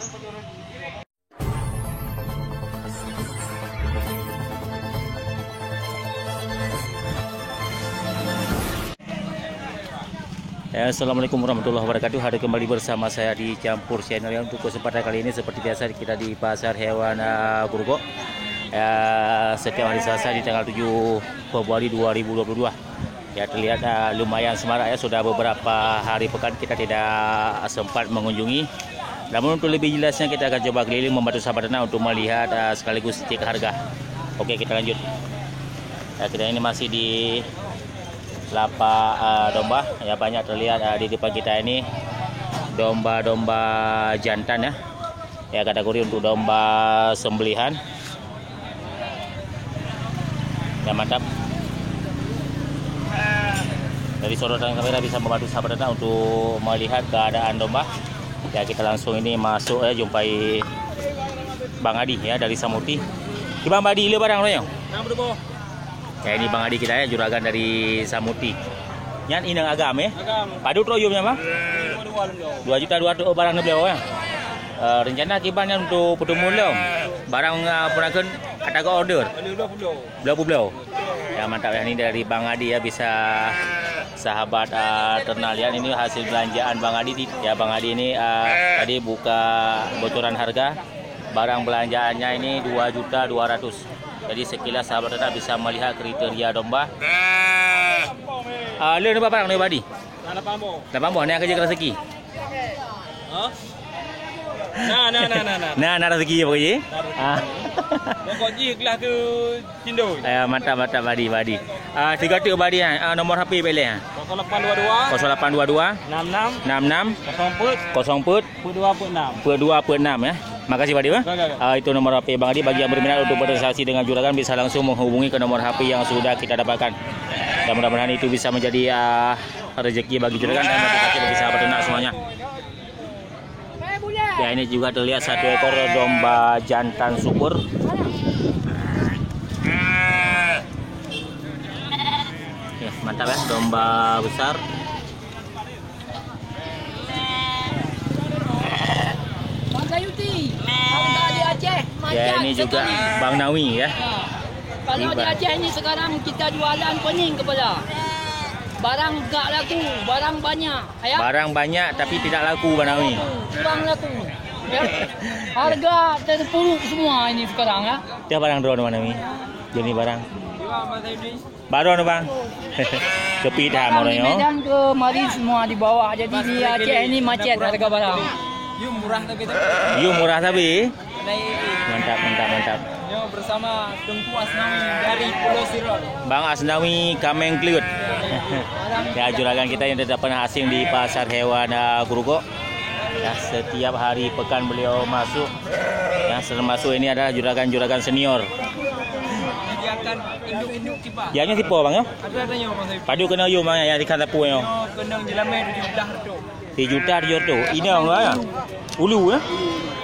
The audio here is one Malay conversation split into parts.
Assalamualaikum warahmatullahi wabarakatuh. Hari kembali bersama saya di Campur Channel. Untuk kesempatan kali ini seperti biasa kita di Pasar Hewan Grogol. Setiap hari Selasa di tanggal 7 Februari 2022. Ya, terlihat lumayan semarak ya. Sudah beberapa hari pekan kita tidak sempat mengunjungi. Namun untuk lebih jelasnya kita akan coba keliling membantu sahabat ternak untuk melihat sekaligus cek harga. Oke, kita lanjut. Kita ini masih di lapak domba ya, banyak terlihat di depan kita ini domba-domba jantan ya. Ya, kategori untuk domba sembelihan. Ya, mantap. Dari sorotan kamera bisa membantu sahabat ternak untuk melihat keadaan domba. Ya, kita langsung ini masuk ya, jumpai Bang Adi ya dari Samuti. Bang Adi, ile barang lo ya? Ya, ini Bang Adi kita ya, juragan dari Samuti. Nyan inang agam ya? Padu troyumnya Bang? 2.200.000 barang beliau ya. Rencana kibannya untuk pertemuan beliau. Barang penakan ada order. 20 beliau. Ya, mantap ya, ini dari Bang Adi ya, bisa sahabat ternak lihat ini hasil belanjaan Bang Adi ya. Bang Adi ini tadi buka bocoran harga barang belanjaannya ini 2.200.000. Jadi sekilas sahabat ternak bisa melihat kriteria domba. Lu berapa barang ni Badi? 8 ni kerja rezeki. Nah, rezeki apa je? Pokoknya kelas tu Cindo. Mantap Badi. 3 Badi nomor HP boleh 0822 66 66 00 22 ya. Makasih Badi Bang. Itu nomor HP Bang Adi. Bagi yang berminat untuk bertransaksi dengan juragan bisa langsung menghubungi ke nomor HP yang sudah kita dapatkan. Dan mudah-mudahan itu bisa menjadi rezeki bagi juragan dan motivasi bagi sahabat ternak semuanya. Ya, ini juga terlihat 1 ekor domba jantan subur. Ya, mantap ya, domba besar. Ya, ini juga Bang Nawi ya. Kalau di Aceh ini sekarang kita jualan pening kepala. Barang gak laku, barang banyak. Ya? Barang banyak tapi tidak laku Bang Nawi. Kurang laku. Ya? Harga terpuruk semua ini sekarang ya. Dia barang drone Bang Nawi. Jadi barang. Baru Bang. Tepi dah mornya. Medan ke mari semua di bawah. Jadi di Aceh ini macet harga barang. You murah tapi. Mantap. Yo bersama Tengku Asnawi dari Pulau Sirot. Bang Asnawi Kameng Kliut. Ya, juragan kita yang tidak pernah asing di Pasar Hewan Grogol. Ya, setiap hari pekan beliau masuk. Ya, termasuk ini adalah juragan senior. Menyediakan induk-induk kipas. Ya, nya tipe Bang ya? Ada-adanya Bang Saif. Padu kena you Bang ya, ikan tapu ya. Kena jelame 7.000 ini orang ya. Ulu ya.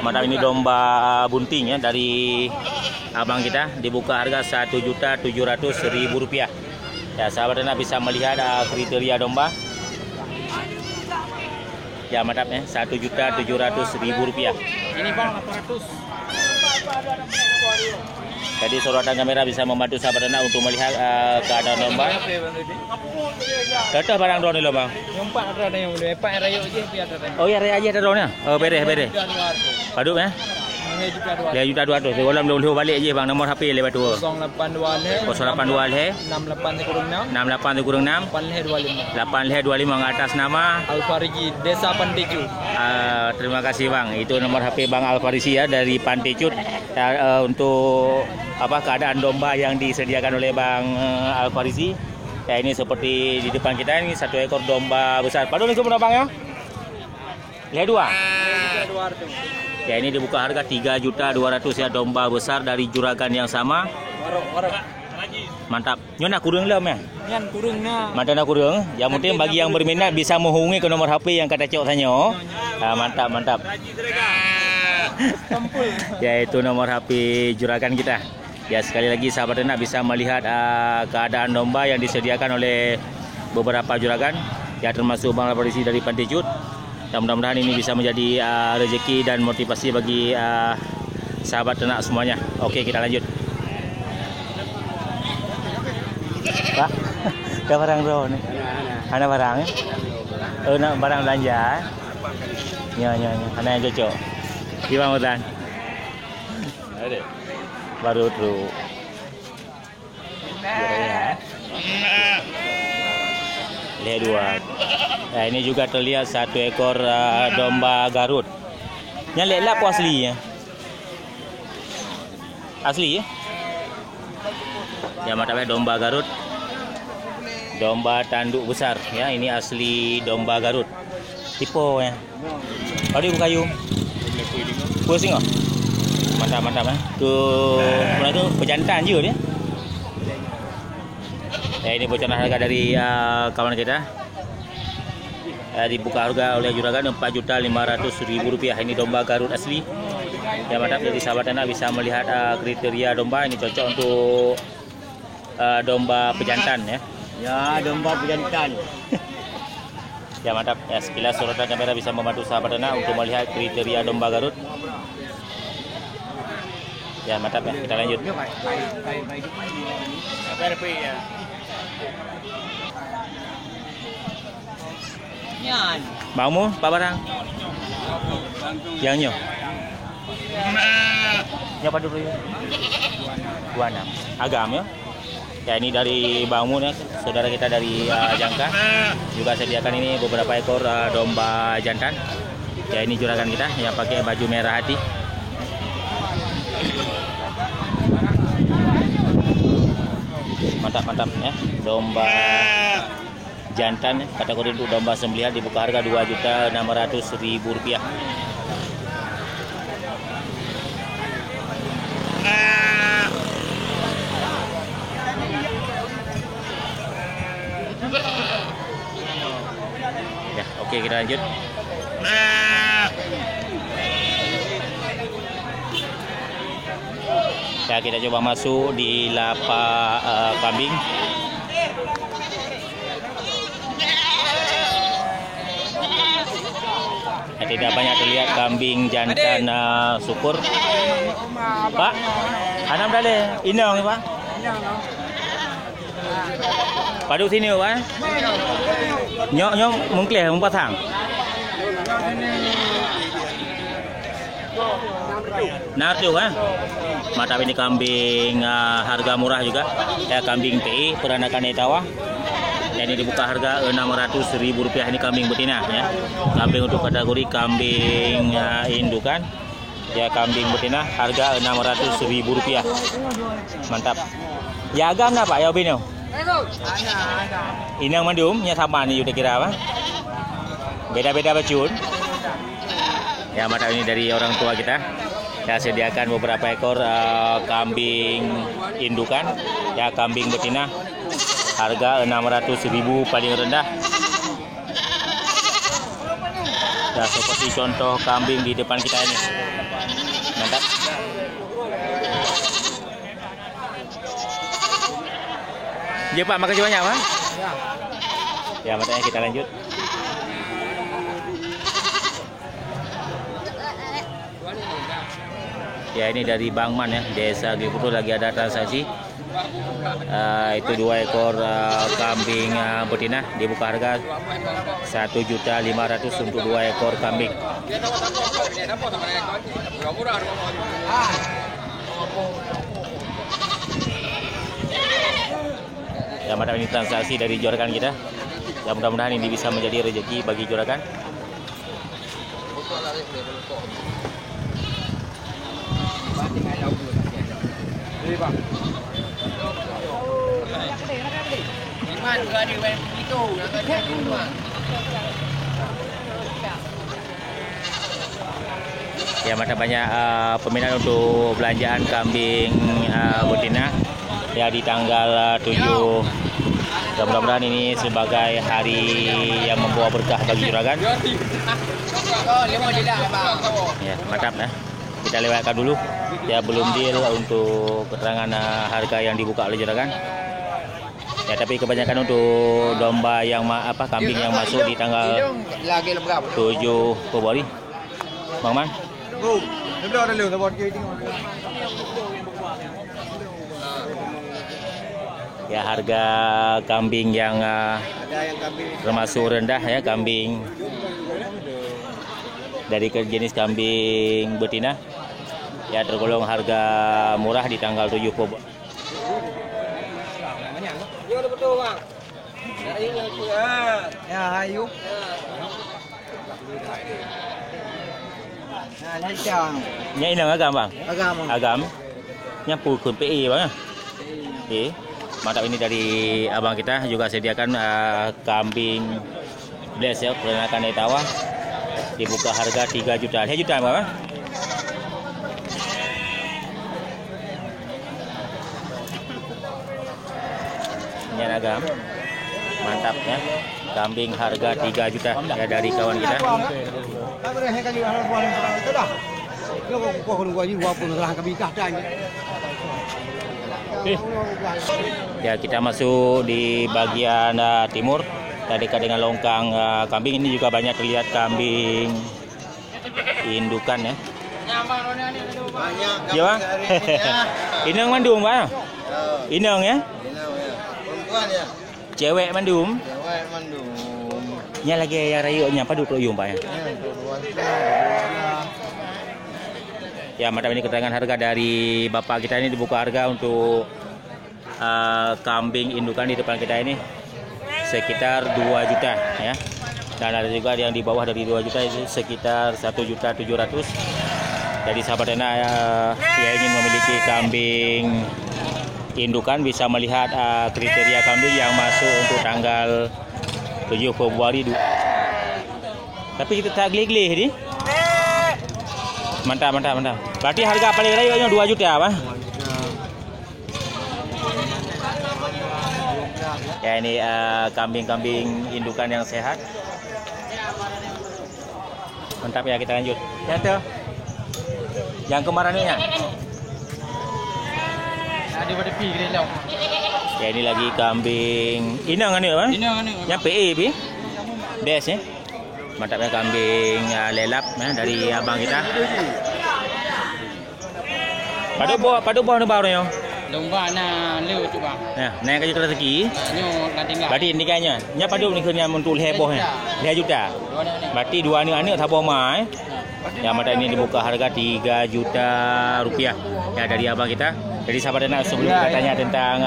Mantap, ini domba bunting ya dari abang kita, dibuka harga Rp1.700.000. Ya, sahabat ternak bisa melihat kriteria domba. Ya, mantap ya, Rp1.700.000. Ini Bang 800. Jadi sorotan kamera bisa membantu sahabat ternak untuk melihat keadaan domba. Tetap barang drone lo Bang. Yang 4 ada yang boleh. 4 rayu je biar ada. Oh ya, raya aja ada drone-nya. Oh, bere. Paduk ya. Ya, Rp1.200. Kalau boleh balik je Bang, nomor HP lewat tu. 082 082 68 825 atas nama Alfariji Desa Pantecut. Terima kasih Bang. Itu nomor HP Bang Alfariji ya dari Pantecut. Untuk keadaan domba yang disediakan oleh Bang Alfariji. Ya, ini seperti di depan kita ini 1 ekor domba besar. Padu ni berapa Bang ya? Lihat 2. Ya, ini dibuka harga Rp3.200.000 ya, domba besar dari juragan yang sama. Mantap. Nyona kurung lem ya? Nyan kurungnya. Mantap nak kurung. Yang penting bagi yang berminat bisa menghubungi ke nomor HP yang kata cok tanya. Mantap. Ya, itu nomor HP juragan kita. Ya, sekali lagi sahabat ternak bisa melihat keadaan domba yang disediakan oleh beberapa juragan. Ya, termasuk Bang Alfariji dari Pantecut. Dan mudah-mudahan ini bisa menjadi rezeki dan motivasi bagi sahabat ternak semuanya. Oke, kita lanjut. Pak, ada barang bro nih. Ada barang ya? Nak barang belanja. Ya. Ada yang cocok. Gimana Mutan? Ada. Baru tuh. Lihat dua. Nah, ini juga terlihat satu ekor domba Garut. Yang lihat apa asli ya? Asli ya? Ya mantap ya, domba Garut. Domba tanduk besar ya, ini asli domba Garut. Tipe ya. Ada ibu kayu. Pusing oh. Mantap ya. Tuh, mana tuh pejantan juga dia. Ya, ini bocoran harga dari kawan kita. Dibuka harga oleh juragan Rp4.500.000. Ini domba Garut asli. Ya mantap, jadi sahabat ternak bisa melihat kriteria domba ini cocok untuk domba pejantan ya. Ya, domba pejantan. Ya mantap, ya sekilas sorotan kamera bisa membantu sahabat ternak untuk melihat kriteria domba Garut. Ya mantap ya, kita lanjut. Bangmu, Pak Barang? Yang nyo? Nyapa dulu ya. 26. Agam ya. Ya ini dari Bangmu ya, saudara kita dari Jangka. Juga sediakan ini beberapa ekor domba jantan. Ya ini juragan kita yang pakai baju merah hati. Mantap ya, domba jantan ya. Kategori untuk domba sembelihan dibuka harga Rp2.600.000. Ya, oke kita lanjut. Ya, kita coba masuk di lapak kambing. Ya, tidak banyak terlihat kambing jantan syukur. Pak, anam dale, inang Pak. Padu sini Pak. Nyok mungkleh mumpatang. Narjo kan? Mantap, ini kambing harga murah juga. Ya, kambing PI peranakan Etawa. Dan ini dibuka harga Rp600.000. Ini kambing betina ya. Kambing untuk kategori kambing indukan. Ya, kambing betina harga Rp600.000. Mantap. Ya agam apa ya Bino? Ini yang mandum, ya sama nih udah kira apa? Beda-beda bacun. Ya mantap, ini dari orang tua kita. Ya sediakan beberapa ekor kambing indukan. Ya kambing betina harga Rp600.000 paling rendah. Ya seperti contoh kambing di depan kita ini. Mantap. Ya Pak, makasih banyak Pak. Ya makanya kita lanjut. Ya ini dari Bang Man ya, Desa Gipuro lagi ada transaksi. Itu 2 ekor kambing betina dibuka harga Rp1.500.000 untuk 2 ekor kambing. Ya mantap, ini transaksi dari juragan kita. Ya mudah-mudahan ini bisa menjadi rezeki bagi juragan. Ya mantap, banyak peminat untuk belanjaan kambing betina ya di tanggal 7. Ya, mudah-mudahan ini sebagai hari yang membawa berkah bagi juragan. Ya mantap ya. Kita lewatkan dulu. Ya belum deal untuk keterangan harga yang dibuka oleh juragan. Ya, tapi kebanyakan untuk domba yang kambing yang masuk di tanggal 7 Februari. Bang Man. Ya, harga kambing yang termasuk rendah ya, kambing dari jenis kambing betina ya tergolong harga murah di tanggal 7 Februari. Ya, ayo. Nya inang agam bang? Agam. Agam. Nya pukul PE bang. Mantap, ini dari abang kita juga sediakan kambing bless ya, peranakan Etawa. Dibuka harga 3 juta. 3 juta bang? Ini agam. Mantap ya. Kambing harga 3 juta ya dari kawan kita. Ya, kita masuk di bagian timur. Tadi dengan longkang kambing, ini juga banyak terlihat kambing indukan ya. Iya bang. Inang Mandum bang. Inang ya. Perempuan ya. Cewek Mandum. Cewek Mandum. Nya lagi yang rayunya paduk loyung pak ya. Ya, mantap, ini keterangan harga dari bapak kita ini. Dibuka harga untuk kambing indukan di depan kita ini sekitar 2 juta ya. Dan ada juga yang di bawah dari 2 juta itu sekitar 1.700.000. Jadi sahabat Dena yang ingin memiliki kambing indukan bisa melihat kriteria kambing yang masuk untuk tanggal 7 Februari. Tapi kita tak geli-geli ini. Mantap. Berarti harga paling rayunya 2 juta apa? Ya, ini kambing-kambing indukan yang sehat. Mantap ya, kita lanjut. Ya tuh. Yang kemarin ini ya. Ya, ini lagi kambing inang ini apa? Inang. Yang PE bi. Des ya. Mantap ya, kambing lelap ya, dari abang kita. Padu buah nu baru ya. Domba na leu tu bang. Nah, naik kayu rezeki. Nyo nak tinggal. Berarti ini kayaknya. Nya padu ni kena muntul heboh ya. 2 juta. Berarti dua ni tabo mai. Ya, mata ini dibuka harga 3 juta rupiah ya dari abang kita. Jadi sahabat Dena, sebelum kita tanya tentang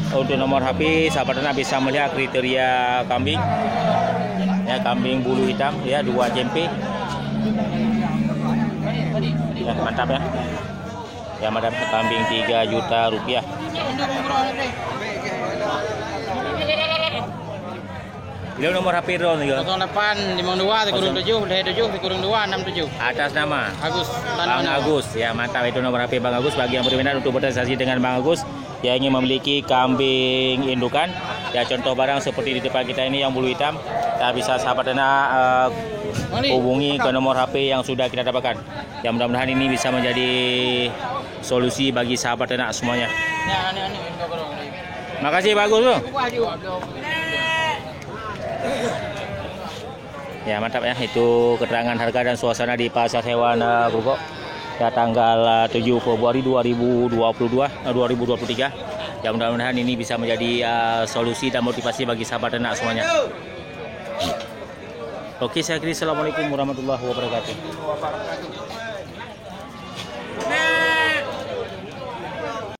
untuk nomor HP, sahabat Dena bisa melihat kriteria kambing. Ya, kambing bulu hitam ya, 2 jempe. Ya, mantap ya. Ya, mantap, kambing 3 juta rupiah. Bila nomor HP drone juga. 08 52 kurung 7 7 kurung 2 67. Atas nama Agus. Bang Agus. Ya, mantap, itu nomor HP Bang Agus. Bagi yang berminat untuk bertransaksi dengan Bang Agus yang ingin memiliki kambing indukan, ya contoh barang seperti di depan kita ini yang bulu hitam, ya bisa sahabat Dena hubungi ke nomor HP yang sudah kita dapatkan. Ya, mudah-mudahan ini bisa menjadi solusi bagi sahabat Dena semuanya. Makasih Pak Agus. Ya, mantap ya, itu keterangan harga dan suasana di pasar hewan Grogol ya tanggal 7 Februari 2023. Ya, mudah-mudahan ini bisa menjadi solusi dan motivasi bagi sahabat Dena semuanya. Oke, saya akhiri. Assalamualaikum warahmatullahi wabarakatuh.